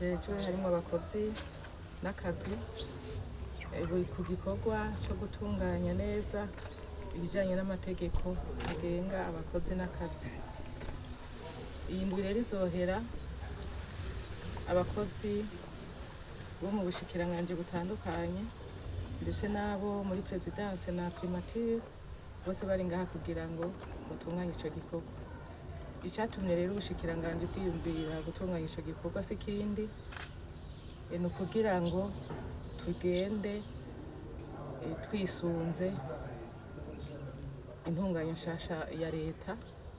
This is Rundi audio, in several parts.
bajejwe harimo abakozi n'akazi ku gikorwa cyo gutunganya neza ibijyanye n'amategeko agenga abakozi n'akazi. Iyi ndwi rero izohera abakozi bo mu bushikiranganji butandukanye ndetse n'abo muri perezidanse na primature bose bari ngaha kugira ngo batunganye icyo gikorwa. Icyatumye rero ubushikiranganji bwiyumvira gutunganya icyo gikorwa si kindi ni ukugira ngo tugende twisunze intunganyo nshasha ya leta,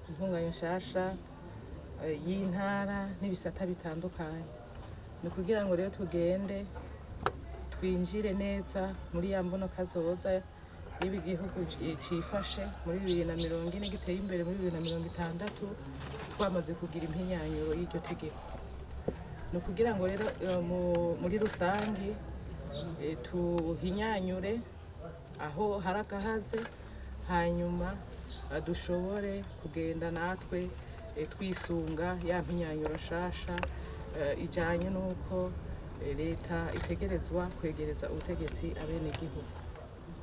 intunganyo nshasha y'intara n'ibisata bitandukanye. Ni ukugira ngo rero tugende twinjire neza muri ya mbono kazoza y'ibi gihugu cifashe muri 2040 giteye imbere muri 2060 twamaze kugira impinyanyuro y'iryo tegeko. Ni ukugira ngo rero muri rusangi tuhinyanyure aho hari agahaze, hanyuma dushobore kugenda natwe twisunga ya mpinyanyuro nshasha ijanye n'uko leta itegerezwa kwegereza ubutegetsi abenegihugu.